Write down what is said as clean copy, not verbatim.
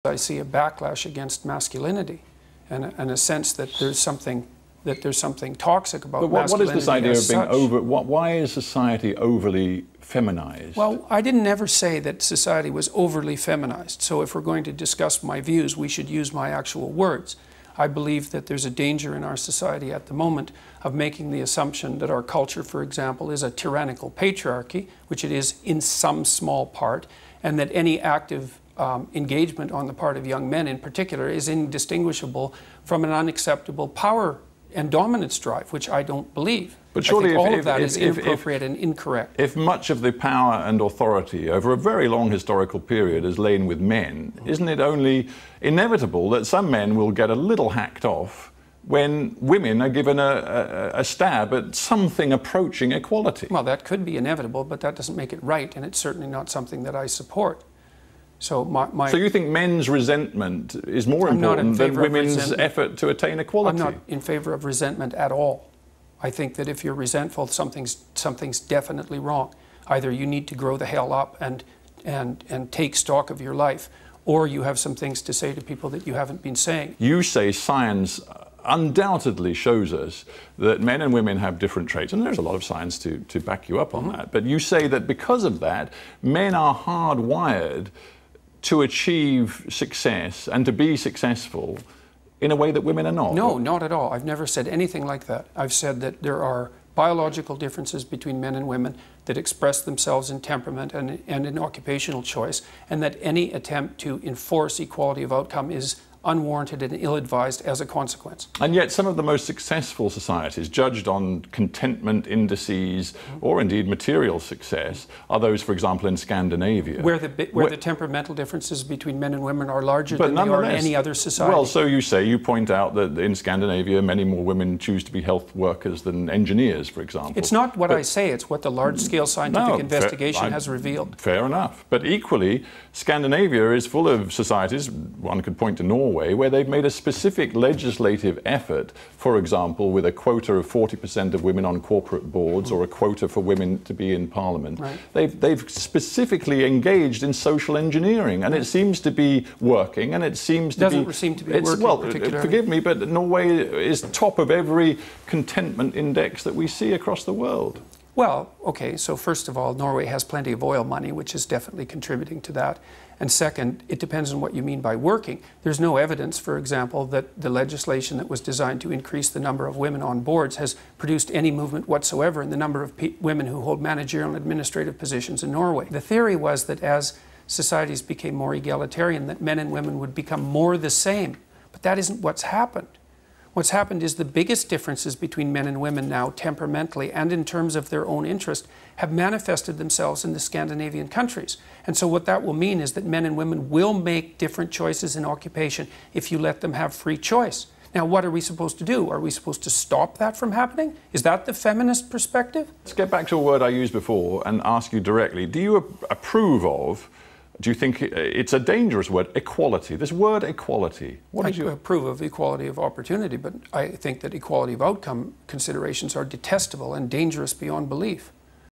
I see a backlash against masculinity, and a sense that there's something toxic about masculinity. What is this idea of being over? Why is society overly feminized? Well, I didn't ever say that society was overly feminized. So if we're going to discuss my views, we should use my actual words. I believe that there's a danger in our society at the moment of making the assumption that our culture, for example, is a tyrannical patriarchy, which it is in some small part, and that any active engagement on the part of young men in particular is indistinguishable from an unacceptable power and dominance drive, which I don't believe. But surely all of that is inappropriate and incorrect. If much of the power and authority over a very long historical period has lain with men, isn't it only inevitable that some men will get a little hacked off when women are given a stab at something approaching equality? Well, that could be inevitable, but that doesn't make it right, and it's certainly not something that I support. So So you think men's resentment is more important than women's effort to attain equality? I'm not in favor of resentment at all. I think that if you're resentful, something's definitely wrong. Either you need to grow the hell up and take stock of your life, or you have some things to say to people that you haven't been saying. You say science undoubtedly shows us that men and women have different traits, and there's a lot of science to back you up on that. But you say that because of that, men are hardwired to achieve success and to be successful in a way that women are not. No, not at all. I've never said anything like that. I've said that there are biological differences between men and women that express themselves in temperament and in occupational choice, and that any attempt to enforce equality of outcome is unwarranted and ill-advised as a consequence. And yet some of the most successful societies, judged on contentment indices or indeed material success, are those, for example, in Scandinavia. Where the temperamental differences between men and women are larger than they are in any other society. Well, so you point out that in Scandinavia many more women choose to be health workers than engineers, for example. It's not what I say, it's what the large-scale scientific investigation has revealed. Fair enough. But equally, Scandinavia is full of societies, one could point to Norway, where they've made a specific legislative effort, for example, with a quota of 40% of women on corporate boards or a quota for women to be in parliament. Right. They've specifically engaged in social engineering, and it seems to be working, and it seems to doesn't seem to be working particularly. Forgive me, but Norway is top of every contentment index that we see across the world. Well, okay, so first of all, Norway has plenty of oil money, which is definitely contributing to that. And second, it depends on what you mean by working. There's no evidence, for example, that the legislation that was designed to increase the number of women on boards has produced any movement whatsoever in the number of women who hold managerial and administrative positions in Norway. The theory was that as societies became more egalitarian, that men and women would become more the same. But that isn't what's happened. What's happened is the biggest differences between men and women now, temperamentally and in terms of their own interest, have manifested themselves in the Scandinavian countries. And so what that will mean is that men and women will make different choices in occupation if you let them have free choice. Now, what are we supposed to do? Are we supposed to stop that from happening? Is that the feminist perspective? Let's get back to a word I used before and ask you directly. Do you approve of, do you think it's a dangerous word, equality? This word equality. I approve of equality of opportunity, but I think that equality of outcome considerations are detestable and dangerous beyond belief.